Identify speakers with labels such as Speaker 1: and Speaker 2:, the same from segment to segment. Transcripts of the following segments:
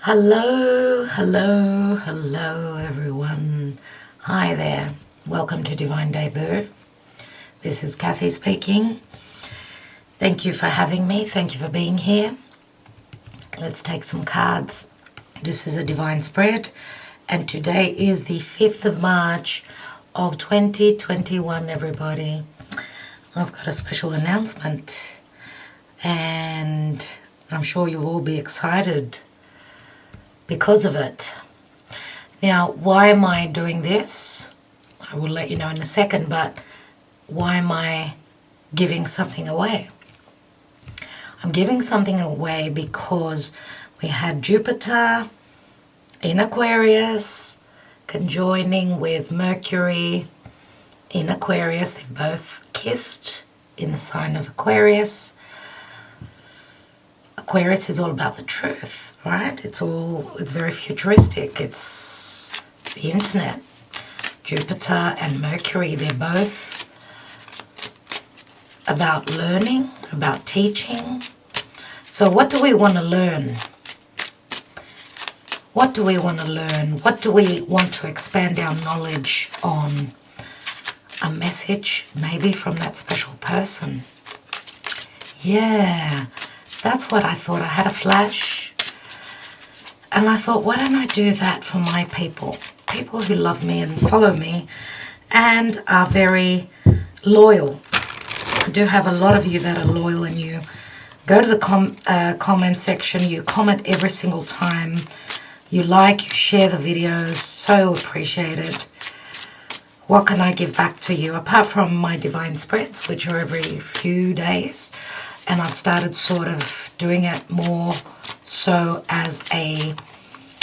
Speaker 1: Hello, hello, hello everyone. Hi there. Welcome to Divine Debut. This is Kathy speaking. Thank you for having me. Thank you for being here. Let's take some cards. This is a divine spread and today is the 5th of March of 2021, everybody. I've got a special announcement and I'm sure you'll all be excited because of it. Now, why am I doing this? I will let you know in a second, but why am I giving something away? I'm giving something away because we had Jupiter in Aquarius conjoining with Mercury in Aquarius. They both kissed in the sign of Aquarius. Aquarius is all about the truth, right? It's very futuristic. It's the internet. Jupiter and Mercury, they're both about learning, about teaching. So what do we want to learn? What do we want to learn? What do we want to expand our knowledge on? A message maybe from that special person. Yeah. That's what I thought. I had a flash and I thought, why don't I do that for my people? People who love me and follow me and are very loyal. I do have a lot of you that are loyal and you go to the comment section, you comment every single time, you like, you share the videos, so appreciated. What can I give back to you apart from my divine spreads, which are every few days? And I've started sort of doing it more so as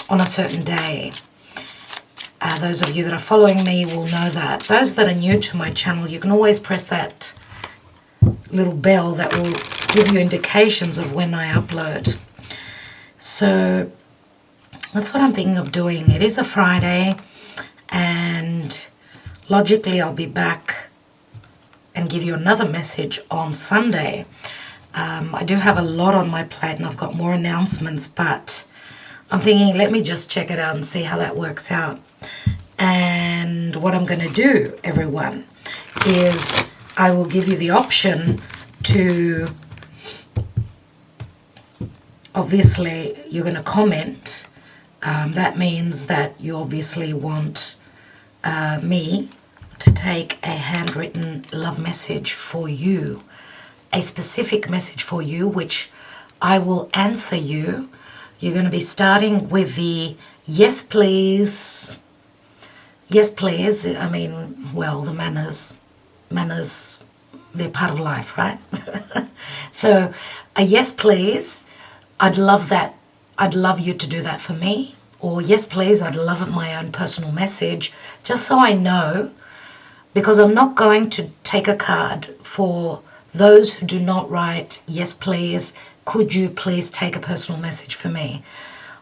Speaker 1: on a certain day. Those of you that are following me will know that. Those that are new to my channel, you can always press that little bell that will give you indications of when I upload. So that's what I'm thinking of doing. It is a Friday and logically I'll be back and give you another message on Sunday. I do have a lot on my plate and I've got more announcements, but I'm thinking let me just check it out and see how that works out. And what I'm going to do, everyone, is I will give you the option to, obviously you're going to comment. That means that you obviously want me to take a handwritten love message for you. A specific message for you, which I will answer you. You're going to be starting with the yes please. Yes please, I mean, well, the manners, they're part of life, right? So a yes please, I'd love that. I'd love you to do that for me. Or yes please, I'd love it, my own personal message, just so I know, because I'm not going to take a card for those who do not write, yes please, could you please take a personal message for me?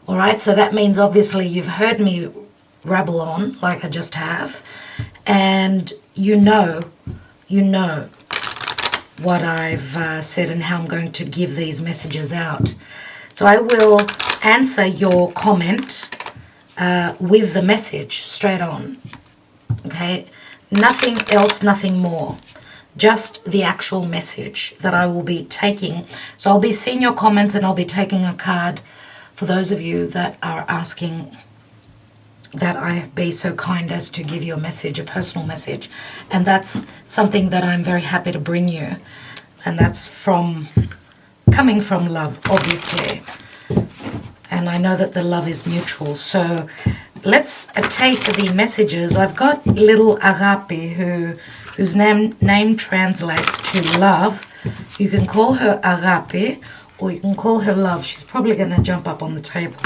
Speaker 1: All right, so that means obviously you've heard me rabble on like I just have, and you know what I've said and how I'm going to give these messages out. So I will answer your comment with the message straight on, okay? Nothing else, nothing more. Just the actual message that I will be taking. So I'll be seeing your comments and I'll be taking a card for those of you that are asking that I be so kind as to give you a message, a personal message. And that's something that I'm very happy to bring you. And that's coming from love, obviously. And I know that the love is mutual. So let's take the messages. I've got little Agape whose name translates to love. You can call her Agape or you can call her love. She's probably going to jump up on the table.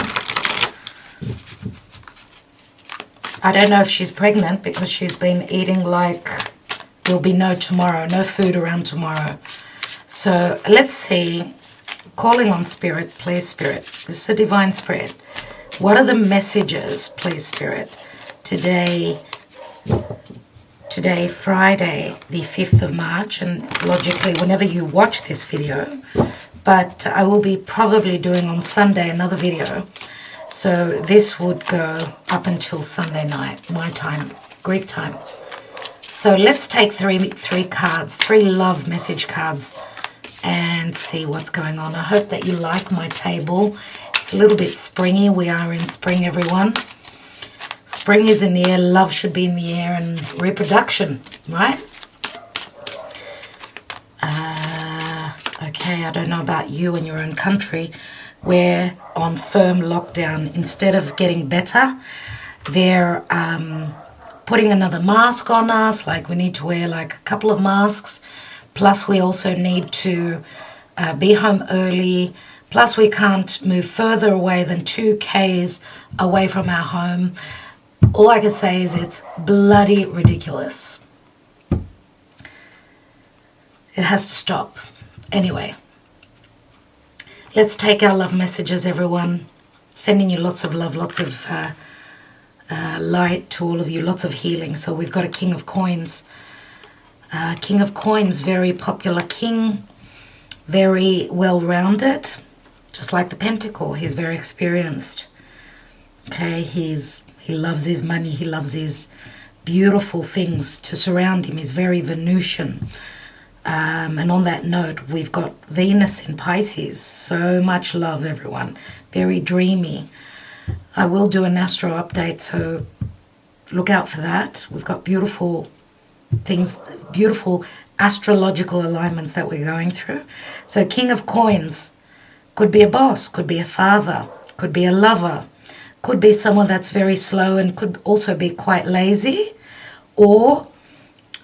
Speaker 1: I don't know if she's pregnant because she's been eating like there'll be no tomorrow, no food around tomorrow. So let's see. Calling on Spirit, please Spirit. This is a divine spread. What are the messages, please Spirit? Today, Friday, the 5th of March, and logically whenever you watch this video, but I will be probably doing on Sunday another video So this would go up until Sunday night, my time, Greek time. So let's take three cards, 3 love message cards, and see what's going on. I hope that you like my table. It's a little bit springy. We are in spring, everyone. Spring is in the air, love should be in the air, and reproduction, right? Okay, I don't know about you in your own country. We're on firm lockdown. Instead of getting better, they're putting another mask on us. Like, we need to wear like a couple of masks. Plus, we also need to be home early. Plus, we can't move further away than 2 Ks away from our home. All I can say is it's bloody ridiculous. It has to stop. Anyway, let's take our love messages, everyone. Sending you lots of love, lots of light to all of you, lots of healing. So we've got a King of Coins. King of Coins, very popular king, very well-rounded, just like the Pentacle. He's very experienced. Okay, he loves his money. He loves his beautiful things to surround him. He's very Venusian. And on that note, we've got Venus in Pisces. So much love, everyone. Very dreamy. I will do an Astro update, so look out for that. We've got beautiful things, beautiful astrological alignments that we're going through. So King of Coins could be a boss, could be a father, could be a lover, could be someone that's very slow and could also be quite lazy, or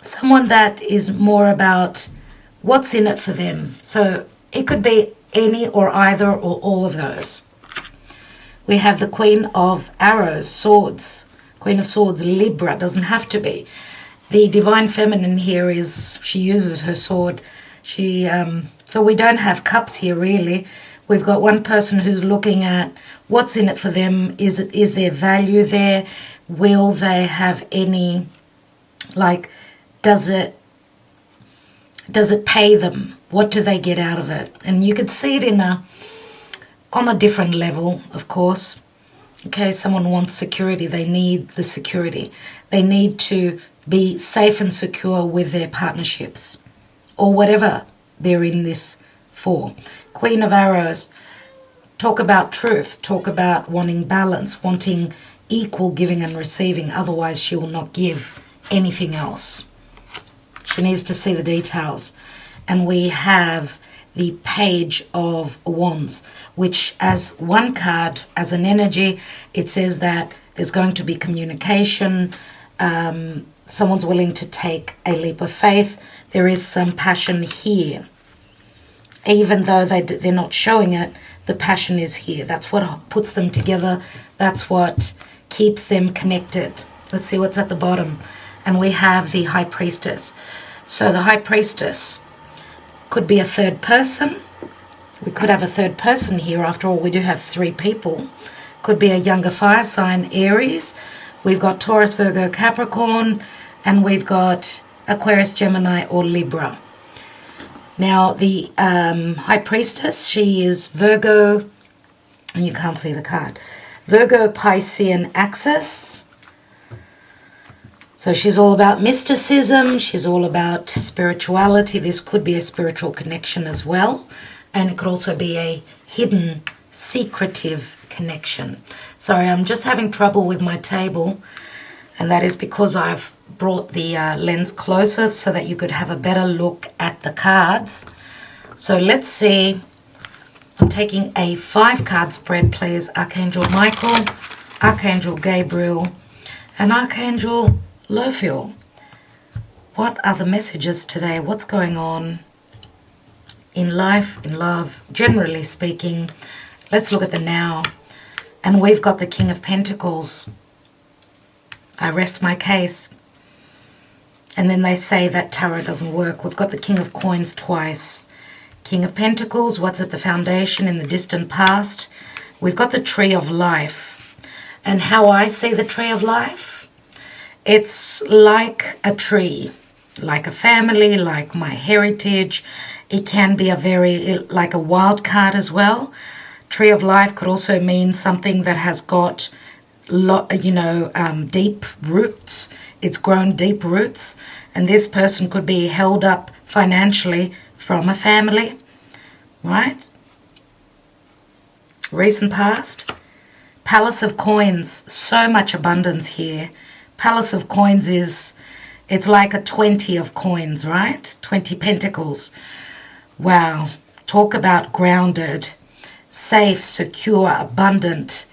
Speaker 1: someone that is more about what's in it for them. So it could be any or either or all of those. We have the Queen of Arrows, Swords. Queen of Swords, Libra, doesn't have to be. The Divine Feminine here is, she uses her sword. So we don't have cups here, really. We've got one person who's looking at what's in it for them. Is there value there? Will they have any, like, does it pay them? What do they get out of it? And you could see it on a different level, of course. Okay, someone wants security. They need the security. They need to be safe and secure with their partnerships or whatever they're in this for. Queen of Arrows, talk about truth, talk about wanting balance, wanting equal giving and receiving. Otherwise, she will not give anything else. She needs to see the details. And we have the Page of Wands, which as one card, as an energy, it says that there's going to be communication. Someone's willing to take a leap of faith. There is some passion here. Even though they're not showing it, the passion is here. That's what puts them together. That's what keeps them connected. Let's see what's at the bottom. And we have the High Priestess. So the High Priestess could be a third person. We could have a third person here. After all, we do have 3 people. Could be a younger fire sign, Aries. We've got Taurus, Virgo, Capricorn. And we've got Aquarius, Gemini, or Libra. Now, the High Priestess, she is Virgo, and you can't see the card, Virgo Piscean axis. So she's all about mysticism. She's all about spirituality. This could be a spiritual connection as well. And it could also be a hidden, secretive connection. Sorry, I'm just having trouble with my table. And that is because I've brought the lens closer so that you could have a better look at the cards. So let's see. I'm taking a 5-card spread, please. Archangel Michael, Archangel Gabriel, and Archangel Lophiel. What are the messages today? What's going on in life, in love, generally speaking? Let's look at the now. And we've got the King of Pentacles. I rest my case. And then they say that tarot doesn't work. We've got the King of Coins twice. King of Pentacles, what's at the foundation in the distant past? We've got the Tree of Life. And how I see the Tree of Life, it's like a tree, like a family, like my heritage. It can be like a wild card as well. Tree of Life could also mean something that has got deep roots. It's grown deep roots, and this person could be held up financially from a family, right? Recent past. Palace of Coins, so much abundance here. Palace of Coins it's like a 20 of coins, right? 20 pentacles. Wow. Talk about grounded, safe, secure, abundant.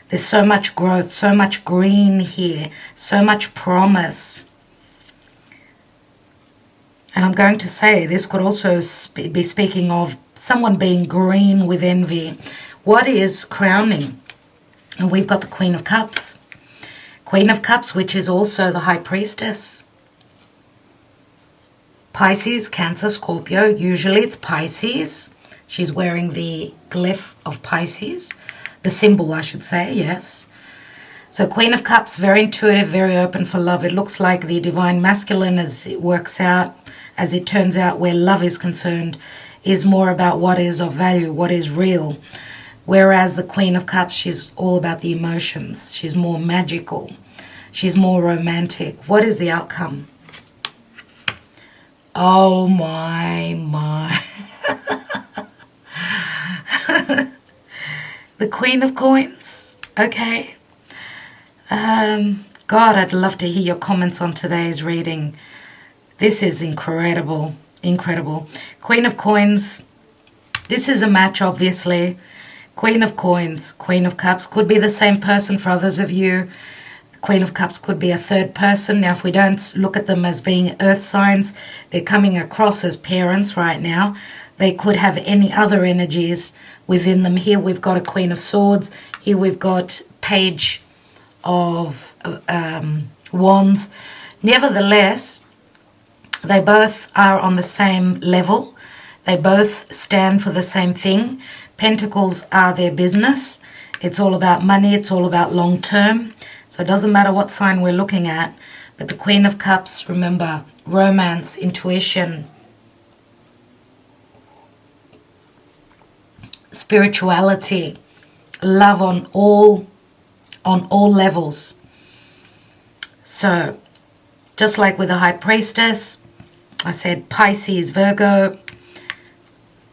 Speaker 1: There's so much growth, so much green here, so much promise. And I'm going to say this could also be speaking of someone being green with envy. What is crowning? And we've got the Queen of Cups. Queen of Cups, which is also the High Priestess. Pisces, Cancer, Scorpio. Usually it's Pisces. She's wearing the glyph of Pisces. The symbol, I should say, yes. So Queen of Cups, very intuitive, very open for love. It looks like the divine masculine, as it works out, as it turns out, where love is concerned, is more about what is of value, what is real. Whereas the Queen of Cups, she's all about the emotions. She's more magical. She's more romantic. What is the outcome? Oh my. The Queen of Coins. Okay. God, I'd love to hear your comments on today's reading. This is incredible. Incredible. Queen of Coins. This is a match, obviously. Queen of Coins, Queen of Cups. Could be the same person for others of you. Queen of Cups could be a third person. Now, if we don't look at them as being earth signs, they're coming across as parents right now. They could have any other energies within them. Here we've got a Queen of Swords. Here we've got Page of Wands. Nevertheless, they both are on the same level. They both stand for the same thing. Pentacles are their business. It's all about money. It's all about long term. So it doesn't matter what sign we're looking at. But the Queen of Cups, remember, romance, intuition, spirituality, love on all levels. So just like with the High Priestess, I said Pisces, Virgo.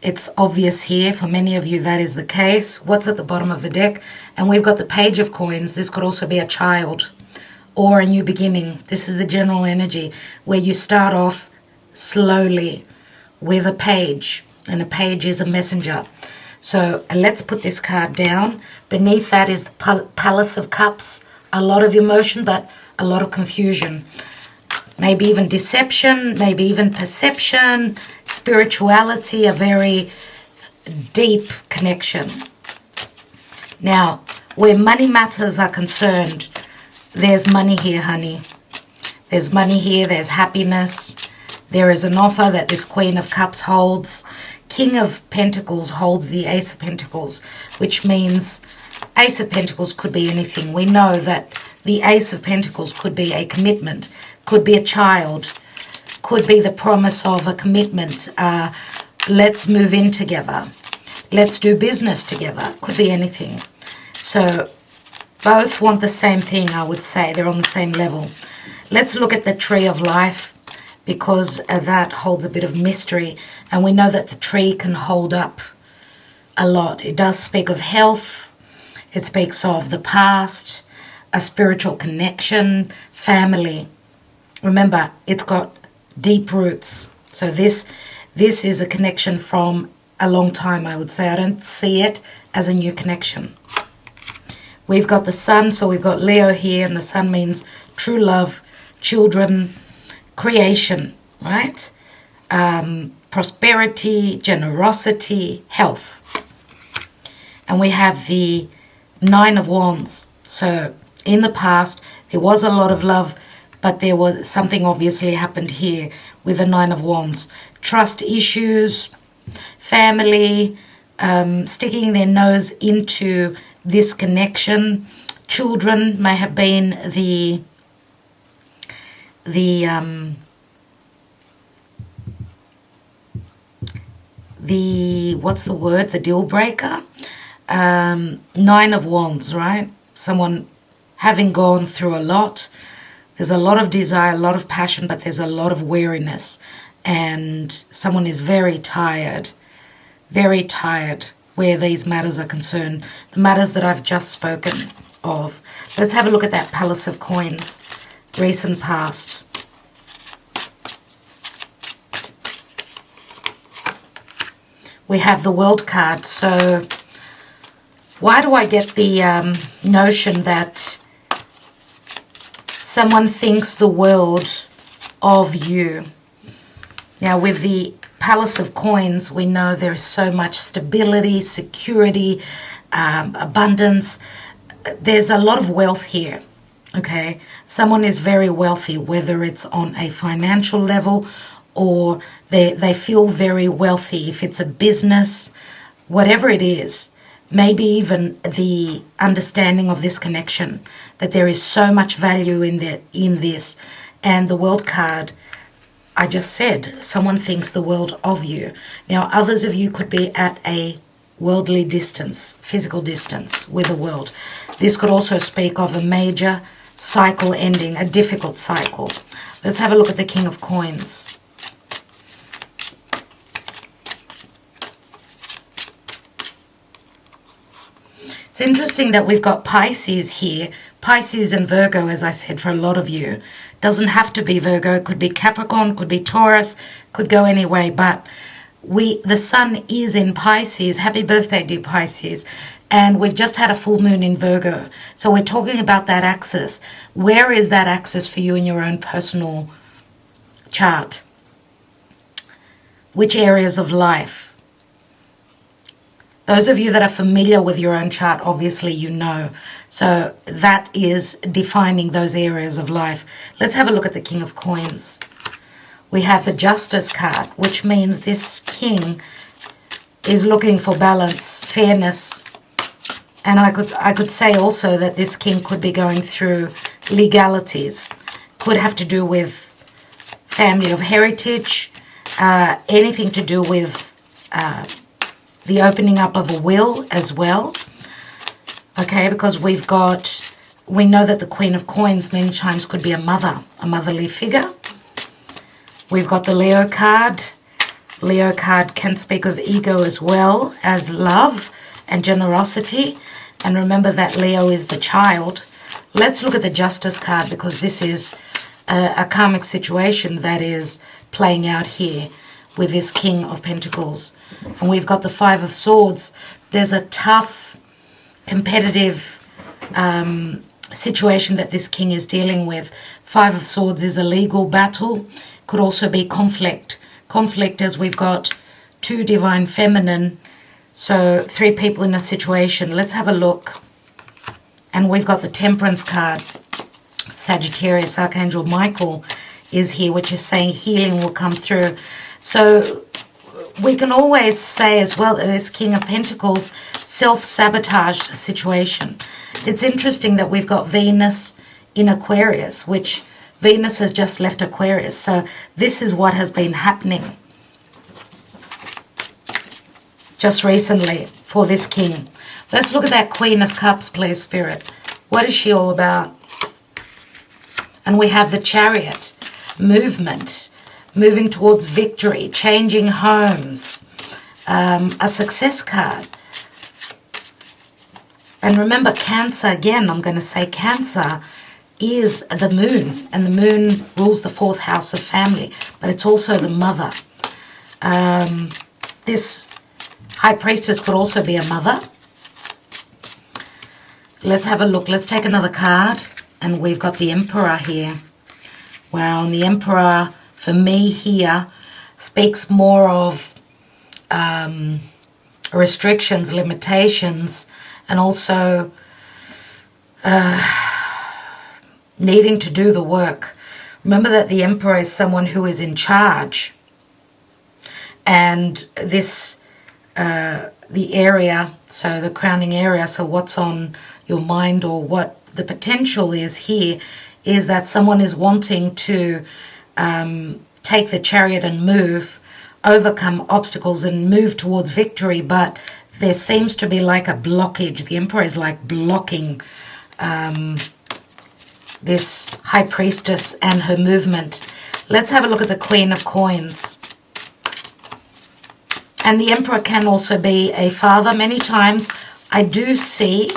Speaker 1: It's obvious here for many of you that is the case. What's at the bottom of the deck? And we've got the Page of Coins. This could also be a child or a new beginning. This is the general energy where you start off slowly with a page, and a page is a messenger. So let's put this card down. Beneath that is the Palace of Cups. A lot of emotion, but a lot of confusion. Maybe even deception, maybe even perception, spirituality, a very deep connection. Now, where money matters are concerned, there's money here, honey. There's money here, there's happiness. There is an offer that this Queen of Cups holds. King of Pentacles holds the Ace of Pentacles, which means Ace of Pentacles could be anything. We know that the Ace of Pentacles could be a commitment, could be a child, could be the promise of a commitment. Let's move in together. Let's do business together. Could be anything. So both want the same thing, I would say. They're on the same level. Let's look at the Tree of Life, because that holds a bit of mystery. And we know that the tree can hold up a lot. It does speak of health. It speaks of the past, a spiritual connection, family. Remember, it's got deep roots. So this is a connection from a long time, I would say. I don't see it as a new connection. We've got the Sun, so we've got Leo here, and the Sun means true love, children, creation, right? Prosperity, generosity, health. And we have the Nine of Wands. So in the past, there was a lot of love, but there was something obviously happened here with the Nine of Wands. Trust issues, family, sticking their nose into this connection. Children may have been the what's the word? The deal breaker. Nine of Wands, right? Someone having gone through a lot. There's a lot of desire, a lot of passion, but there's a lot of weariness. And someone is very tired where these matters are concerned. The matters that I've just spoken of. Let's have a look at that Palace of Coins. Recent past. We have the World card. So why do I get the notion that someone thinks the world of you? Now with the Palace of Coins, we know there is so much stability, security, abundance. There's a lot of wealth here, okay? Someone is very wealthy, whether it's on a financial level or they feel very wealthy. If it's a business, whatever it is, maybe even the understanding of this connection, that there is so much value in this. And the World card, I just said, someone thinks the world of you. Now, others of you could be at a worldly distance, physical distance with the world. This could also speak of a major cycle ending, a difficult cycle. Let's have a look at the King of Coins. It's interesting that we've got Pisces here. Pisces and Virgo, as I said, for a lot of you. Doesn't have to be Virgo. It could be Capricorn, could be Taurus, could go any way. But the sun is in Pisces. Happy birthday, dear Pisces. And we've just had a full moon in Virgo. So we're talking about that axis. Where is that axis for you in your own personal chart? Which areas of life? Those of you that are familiar with your own chart, obviously you know. So that is defining those areas of life. Let's have a look at the King of Coins. We have the Justice card, which means this king is looking for balance, fairness. And I could say also that this king could be going through legalities. Could have to do with family of heritage, anything to do with the opening up of a will as well. Okay, because we know that the Queen of Coins many times could be a mother, a motherly figure. We've got the Leo card. Leo card can speak of ego as well as love and generosity. And remember that Leo is the child. Let's look at the Justice card, because this is a karmic situation that is playing out here with this King of Pentacles. And we've got the Five of Swords. There's a tough, competitive situation that this king is dealing with. Five of Swords is a legal battle. Could also be conflict. Conflict, as we've got two divine feminine, so three people in a situation. Let's have a look. And we've got the Temperance card. Sagittarius, Archangel Michael is here, which is saying healing will come through. So we can always say as well that this King of Pentacles self-sabotage situation. It's interesting that we've got Venus in Aquarius, which Venus has just left Aquarius. So this is what has been happening just recently for this king. Let's look at that Queen of Cups, please, Spirit. What is she all about? And we have the Chariot, movement, moving towards victory, changing homes, a success card. And remember, Cancer, again, I'm going to say Cancer is the moon, and the moon rules the fourth house of family, but it's also the mother. This High Priestess could also be a mother. Let's have a look. Let's take another card, and we've got the Emperor here. Wow, and the Emperor, for me here, speaks more of restrictions, limitations, and also needing to do the work. Remember that the Emperor is someone who is in charge. And this, the area, so the crowning area, so what's on your mind or what the potential is here, is that someone is wanting to take the Chariot and move, overcome obstacles and move towards victory, but there seems to be like a blockage. The Emperor is like blocking this High Priestess and her movement. Let's have a look at the Queen of Coins. And the Emperor can also be a father. Many times I do see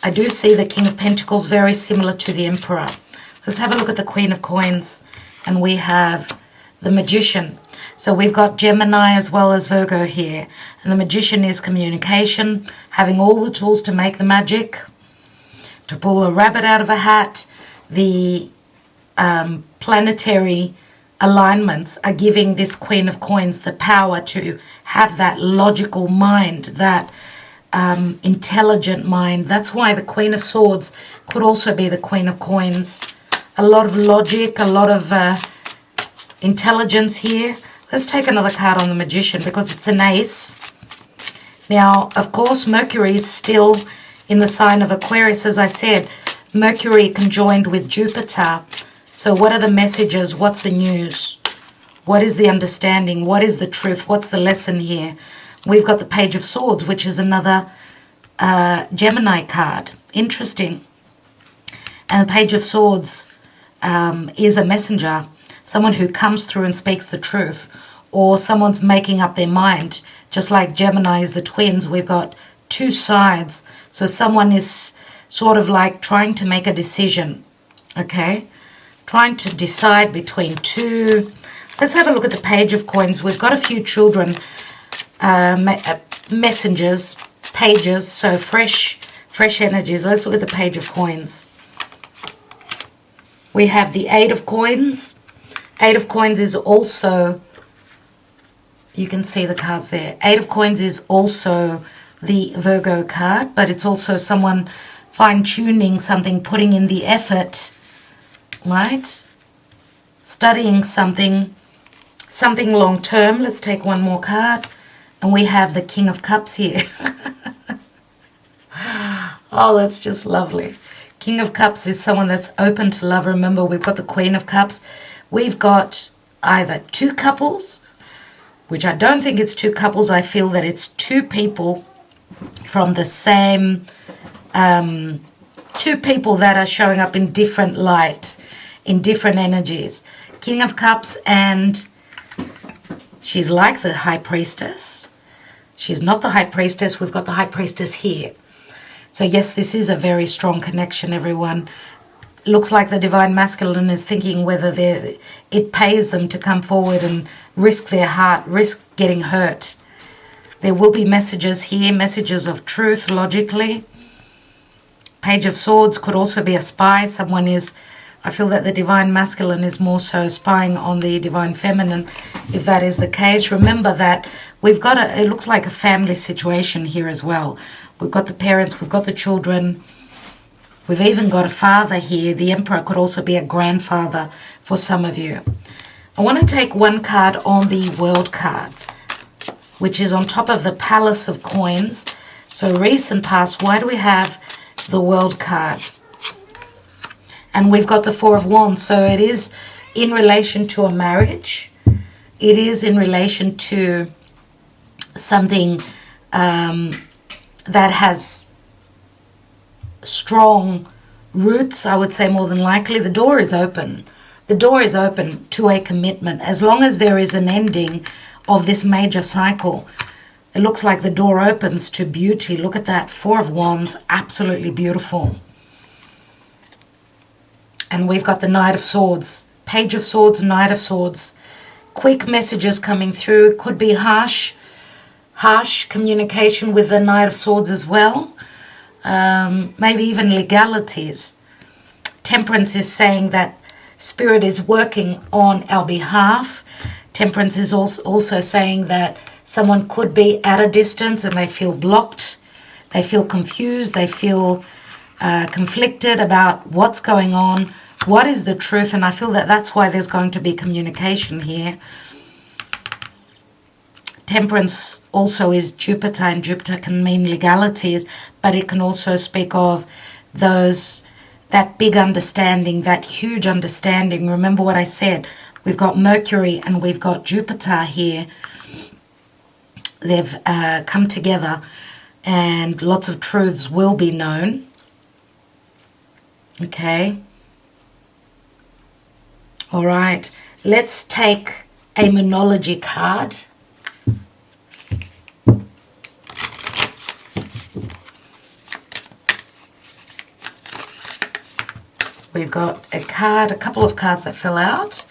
Speaker 1: the King of Pentacles very similar to the Emperor. Let's have a look at the Queen of Coins. And we have the Magician. So we've got Gemini as well as Virgo here. And the Magician is communication, having all the tools to make the magic, to pull a rabbit out of a hat. The planetary alignments are giving this Queen of Coins the power to have that logical mind, that intelligent mind. That's why the Queen of Swords could also be the Queen of Coins. A lot of logic, a lot of intelligence here. Let's take another card on the Magician because it's an ace. Now, of course, Mercury is still in the sign of Aquarius. As I said, Mercury conjoined with Jupiter. So what are the messages? What's the news? What is the understanding? What is the truth? What's the lesson here? We've got the Page of Swords, which is another Gemini card. Interesting. And the Page of Swords is a messenger, someone who comes through and speaks the truth, or someone's making up their mind. Just like Gemini is the twins, we've got two sides. So someone is sort of like trying to make a decision, okay? Trying to decide between two. Let's have a look at the Page of Coins. We've got a few children, messengers, pages, so fresh energies. Let's look at the Page of Coins. We have the Eight of Coins. Eight of Coins is also, you can see the cards there. Eight of Coins is also the Virgo card, but it's also someone fine-tuning something, putting in the effort, right? Studying something long-term. Let's take one more card. And we have the King of Cups here. Oh, that's just lovely. King of Cups is someone that's open to love. Remember, we've got the Queen of Cups. We've got either two couples, which I don't think it's two couples. I feel that it's two people from the same, two people that are showing up in different light, in different energies. King of Cups, and she's like the High Priestess. She's not the High Priestess. We've got the High Priestess here. So yes, this is a very strong connection, everyone. Looks like the Divine Masculine is thinking whether it pays them to come forward and risk their heart, risk getting hurt. There will be messages here, messages of truth, logically. Page of Swords could also be a spy. Someone is, I feel that the Divine Masculine is more so spying on the Divine Feminine, if that is the case. Remember that we've got it looks like a family situation here as well. We've got the parents, we've got the children. We've even got a father here. The Emperor could also be a grandfather for some of you. I want to take one card on the World card, which is on top of the Palace of Coins. So recent past, why do we have the World card? And we've got the Four of Wands. So it is in relation to a marriage. It is in relation to something that has strong roots, I would say, more than likely. The door is open. The door is open to a commitment. As long as there is an ending of this major cycle, it looks like the door opens to beauty. Look at that. Four of Wands. Absolutely beautiful. And we've got the Knight of Swords. Page of Swords, Knight of Swords. Quick messages coming through. Could be harsh communication with the Knight of Swords as well. Maybe even legalities. Temperance is saying that Spirit is working on our behalf. Temperance is also saying that someone could be at a distance and they feel blocked. They feel confused. They feel conflicted about what's going on. What is the truth? And I feel that that's why there's going to be communication here. Temperance also is Jupiter, and Jupiter can mean legalities, but it can also speak of that big understanding, that huge understanding. Remember what I said, we've got Mercury and we've got Jupiter here. They've come together and lots of truths will be known. Okay. All right. Let's take a Moonology card. We've got a couple of cards that fell out.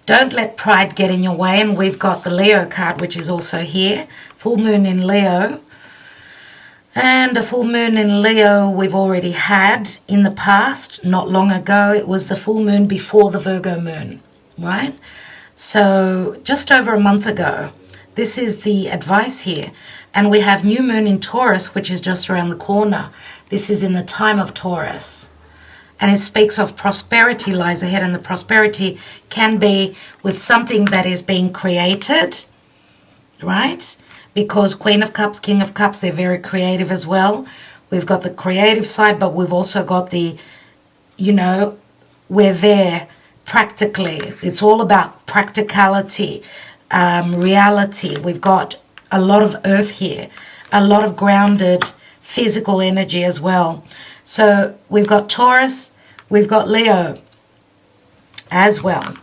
Speaker 1: Don't let pride get in your way. And we've got the Leo card, which is also here. Full moon in Leo. And a full moon in Leo we've already had in the past, not long ago. It was the full moon before the Virgo moon, right? So just over a month ago. This is the advice here. And we have new moon in Taurus, which is just around the corner. This is in the time of Taurus. And it speaks of prosperity lies ahead. And the prosperity can be with something that is being created, right? Because Queen of Cups, King of Cups, they're very creative as well. We've got the creative side, but we've also got the, you know, we're there practically. It's all about practicality, reality. We've got a lot of earth here, a lot of grounded physical energy as well. So we've got Taurus, we've got Leo as well.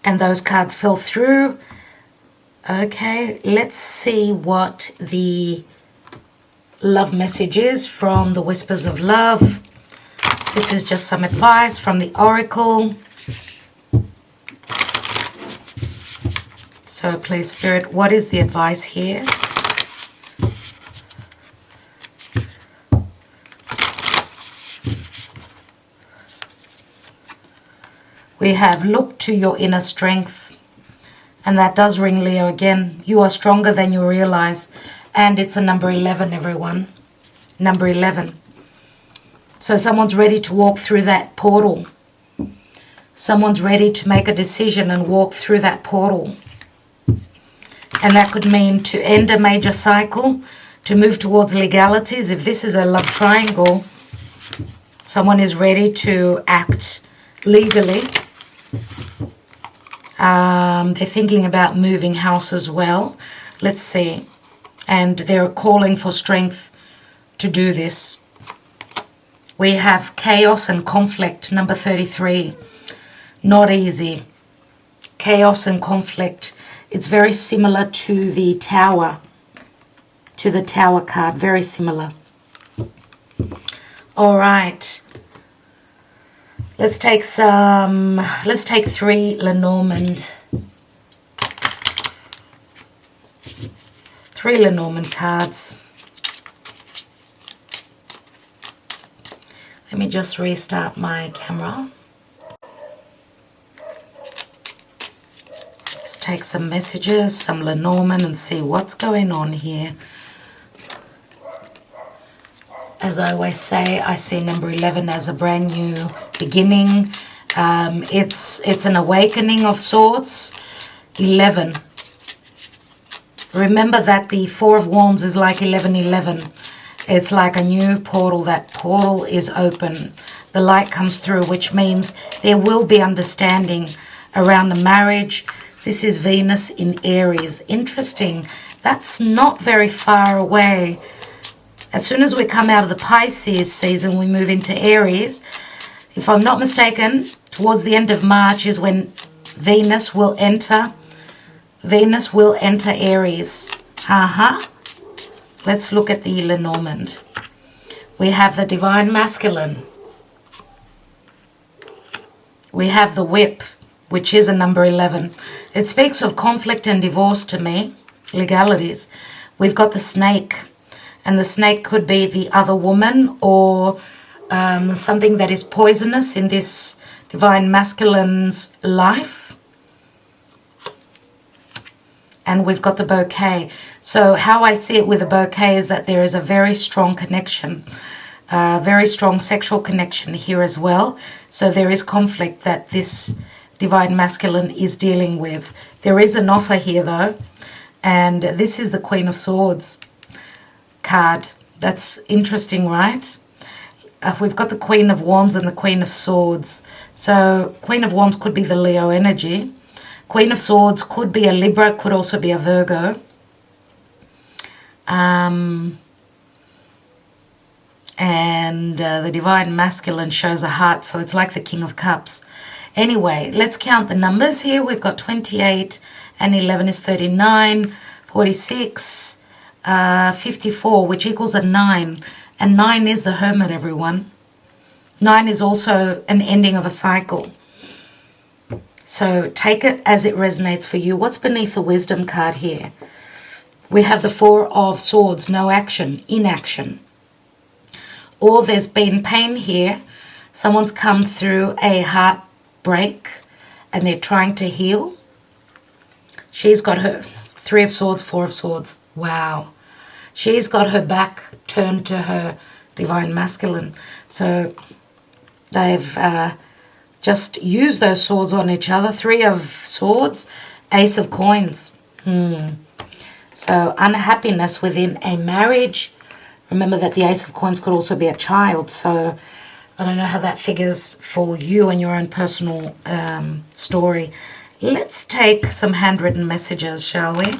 Speaker 1: And those cards fell through. Okay, let's see what the love message is from the Whispers of Love. This is just some advice from the Oracle. So please, Spirit, what is the advice here? We have look to your inner strength. And that does ring Leo again. You are stronger than you realize. And it's a number 11, everyone. Number 11. So someone's ready to walk through that portal. Someone's ready to make a decision and walk through that portal. And that could mean to end a major cycle, to move towards legalities. If this is a love triangle, someone is ready to act legally. They're thinking about moving house as well. Let's see. And they're calling for strength to do this. We have chaos and conflict, number 33. Not easy. Chaos and conflict. It's very similar to the Tower. To the Tower card. Very similar. All right. Let's take 3 Lenormand. 3 Lenormand cards. Let me just restart my camera. Let's take some messages, some Lenormand, and see what's going on here. As I always say, I see number 11 as a brand new beginning. It's an awakening of sorts. 11. Remember that the 4 of Wands is like 1111. It's like a new portal. That portal is open. The light comes through, which means there will be understanding around the marriage. This is Venus in Aries. Interesting. That's not very far away. As soon as we come out of the Pisces season, we move into Aries. If I'm not mistaken, towards the end of March is when Venus will enter. Venus will enter Aries. Let's look at the Lenormand. We have the Divine Masculine. We have the Whip, which is a number 11. It speaks of conflict and divorce to me, legalities. We've got the Snake. And the snake could be the other woman or something that is poisonous in this Divine Masculine's life. And we've got the Bouquet. So how I see it with the Bouquet is that there is a very strong connection, very strong sexual connection here as well. So there is conflict that this Divine Masculine is dealing with. There is an offer here though. And this is the Queen of Swords card. That's interesting, right? We've got the Queen of Wands and the Queen of Swords. So Queen of Wands could be the Leo energy. Queen of Swords could be a Libra, could also be a Virgo. And the Divine Masculine shows a heart, so it's like the King of Cups. Anyway, let's count the numbers here. We've got 28 and 11 is 39, 46, 54, which equals a 9. And 9 is the Hermit, everyone. 9 is also an ending of a cycle. So take it as it resonates for you. What's beneath the Wisdom card here? We have the Four of Swords, no action, inaction. Or there's been pain here. Someone's come through a heartbreak and they're trying to heal. She's got her Three of Swords, Four of Swords. Wow. She's got her back turned to her Divine Masculine. So they've just used those swords on each other. Three of Swords, Ace of Coins. So unhappiness within a marriage. Remember that the Ace of Coins could also be a child. So I don't know how that figures for you and your own personal story. Let's take some handwritten messages, shall we?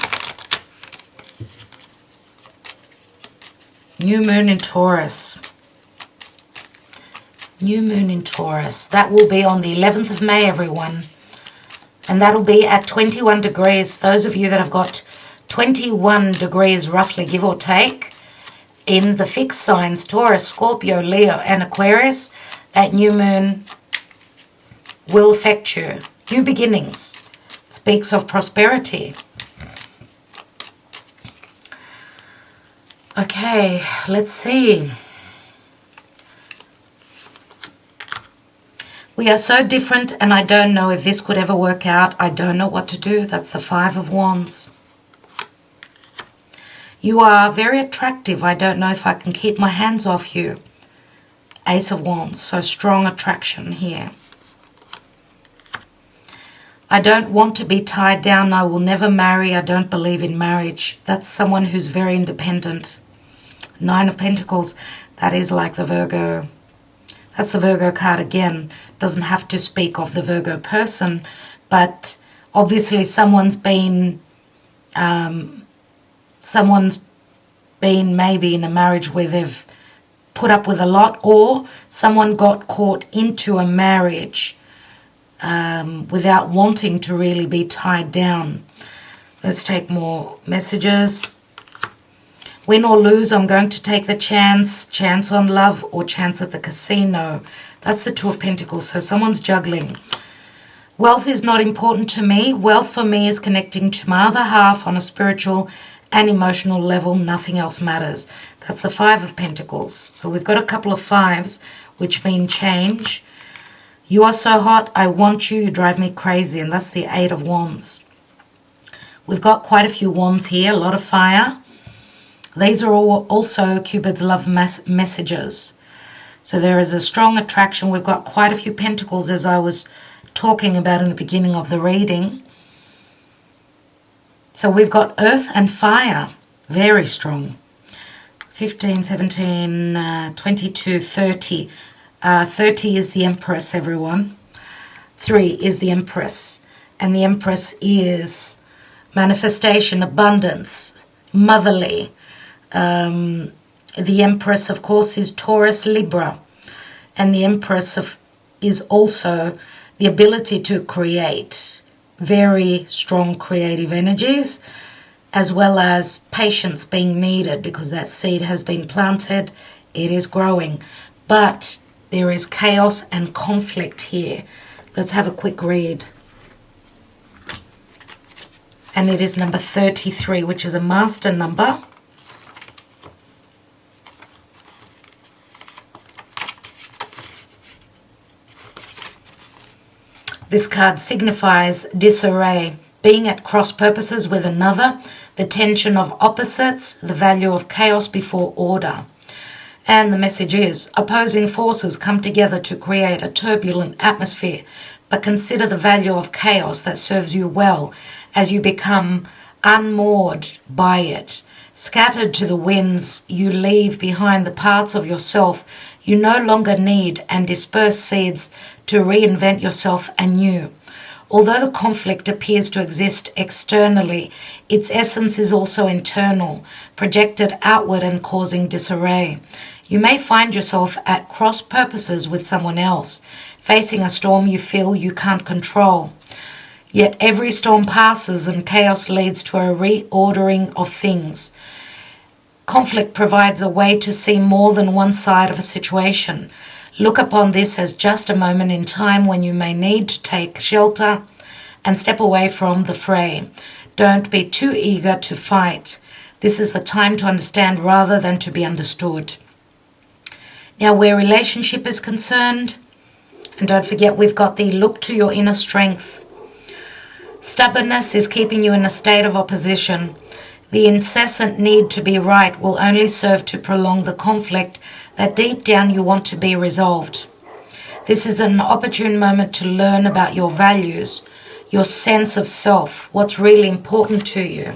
Speaker 1: New Moon in Taurus. New Moon in Taurus. That will be on the 11th of May, everyone. And that'll be at 21 degrees. Those of you that have got 21 degrees, roughly, give or take, in the fixed signs, Taurus, Scorpio, Leo, and Aquarius, that new moon will affect you. New beginnings. It speaks of prosperity. Okay, let's see. We are so different, and I don't know if this could ever work out. I don't know what to do. That's the Five of Wands. You are very attractive. I don't know if I can keep my hands off you. Ace of Wands. So strong attraction here. I don't want to be tied down. I will never marry. I don't believe in marriage. That's someone who's very independent. Nine of Pentacles. That is like the Virgo. That's the Virgo card again. Doesn't have to speak of the Virgo person. But obviously someone's been maybe in a marriage where they've put up with a lot, or someone got caught into a marriage without wanting to really be tied down. Let's take more messages. Win or lose, I'm going to take the chance. Chance on love or chance at the casino. That's the Two of Pentacles, so someone's juggling. Wealth is not important to me. Wealth for me is connecting to my other half on a spiritual and emotional level. Nothing else matters. That's the Five of Pentacles. So we've got a couple of fives, which mean change. You are so hot, I want you, you drive me crazy. And that's the Eight of Wands. We've got quite a few wands here, a lot of fire. These are all also Cupid's love messages. So there is a strong attraction. We've got quite a few pentacles, as I was talking about in the beginning of the reading. So we've got earth and fire, very strong. 15, 17, 22, 30. 30 is the Empress, everyone. 3 is the Empress. And the Empress is manifestation, abundance, motherly. The Empress, of course, is Taurus, Libra. And the Empress is also the ability to create very strong creative energies, as well as patience being needed, because that seed has been planted, it is growing. But there is chaos and conflict here. Let's have a quick read. And it is number 33, which is a master number. This card signifies disarray, being at cross purposes with another, the tension of opposites, the value of chaos before order. And the message is, opposing forces come together to create a turbulent atmosphere, but consider the value of chaos that serves you well as you become unmoored by it. Scattered to the winds, you leave behind the parts of yourself you no longer need and disperse seeds to reinvent yourself anew. Although the conflict appears to exist externally, its essence is also internal, projected outward and causing disarray. You may find yourself at cross purposes with someone else, facing a storm you feel you can't control. Yet every storm passes and chaos leads to a reordering of things. Conflict provides a way to see more than one side of a situation. Look upon this as just a moment in time when you may need to take shelter and step away from the fray. Don't be too eager to fight. This is a time to understand rather than to be understood. Now, where relationship is concerned, and don't forget we've got the look to your inner strength. Stubbornness is keeping you in a state of opposition. The incessant need to be right will only serve to prolong the conflict that deep down you want to be resolved. This is an opportune moment to learn about your values, your sense of self, what's really important to you.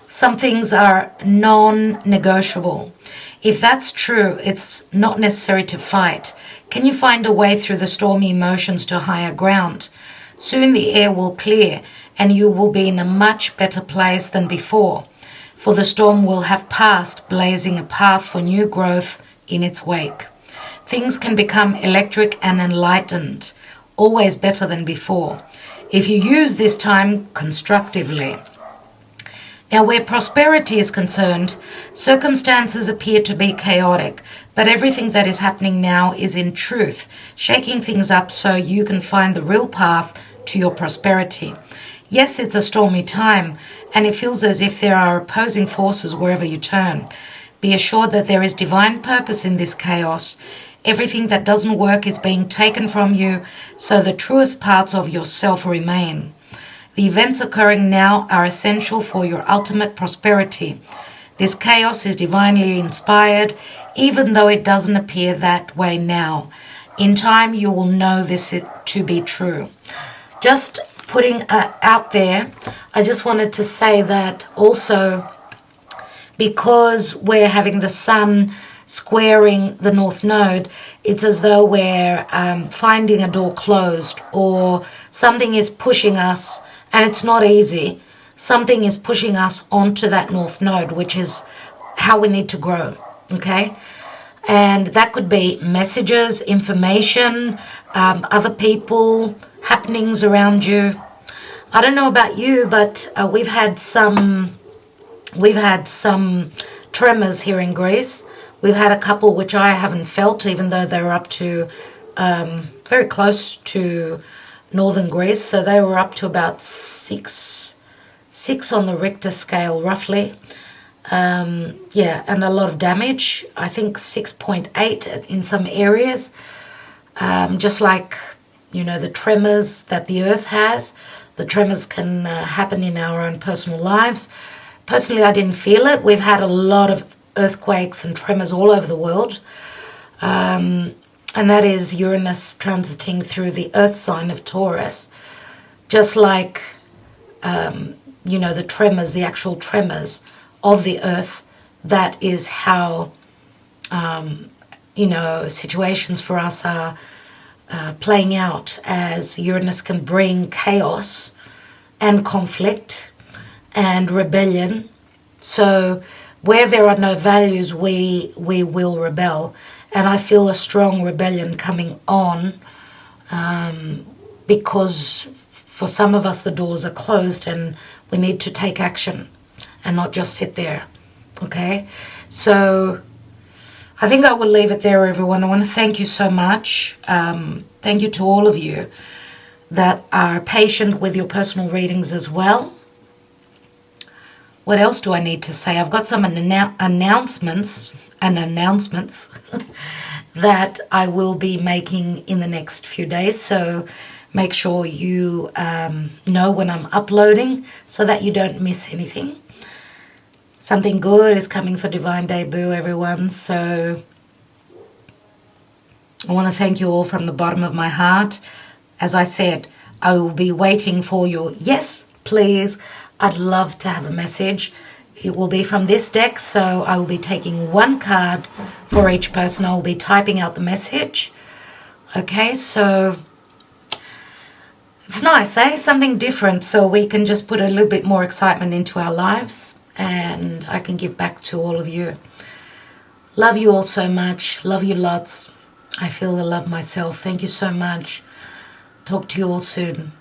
Speaker 1: Some things are non-negotiable. If that's true, it's not necessary to fight. Can you find a way through the stormy emotions to higher ground? Soon the air will clear and you will be in a much better place than before, for the storm will have passed, blazing a path for new growth in its wake. Things can become electric and enlightened, always better than before, if you use this time constructively. Now, where prosperity is concerned, circumstances appear to be chaotic, but everything that is happening now is in truth shaking things up so you can find the real path to your prosperity. Yes, it's a stormy time, and it feels as if there are opposing forces wherever you turn. Be assured that there is divine purpose in this chaos. Everything that doesn't work is being taken from you, so the truest parts of yourself remain. The events occurring now are essential for your ultimate prosperity. This chaos is divinely inspired, even though it doesn't appear that way now. In time, you will know this to be true. Just putting out there, I just wanted to say that also because we're having the sun squaring the North Node, it's as though we're finding a door closed or something is pushing us. And it's not easy. Something is pushing us onto that North Node, which is how we need to grow, okay? And that could be messages, information, other people, happenings around you. I don't know about you, but we've had some tremors here in Greece. We've had a couple which I haven't felt, even though they were up to very close to northern Greece, so they were up to about six on the Richter scale, roughly. Yeah, and a lot of damage. I think 6.8 in some areas. Just like, you know, the tremors that the Earth has, the tremors can happen in our own personal lives. Personally, I didn't feel it. We've had a lot of earthquakes and tremors all over the world. And that is Uranus transiting through the Earth sign of Taurus. Just like, you know, the tremors, the actual tremors of the Earth, that is how, you know, situations for us are playing out, as Uranus can bring chaos and conflict and rebellion. So where there are no values, we will rebel. And I feel a strong rebellion coming on because for some of us the doors are closed and we need to take action and not just sit there, okay? So I think I will leave it there, everyone. I want to thank you so much. Thank you to all of you that are patient with your personal readings as well. What else do I need to say? I've got some announcements that I will be making in the next few days. So make sure you know when I'm uploading so that you don't miss anything. Something good is coming for Divine Debut, everyone. So I want to thank you all from the bottom of my heart. As I said, I will be waiting for your yes, please. I'd love to have a message. It will be from this deck, so I will be taking one card for each person. I will be typing out the message. Okay, so It's nice, eh? Something different, so we can just put a little bit more excitement into our lives, and I can give back to all of you. Love you all so much. Love you lots. I feel the love myself. Thank you so much. Talk to you all soon.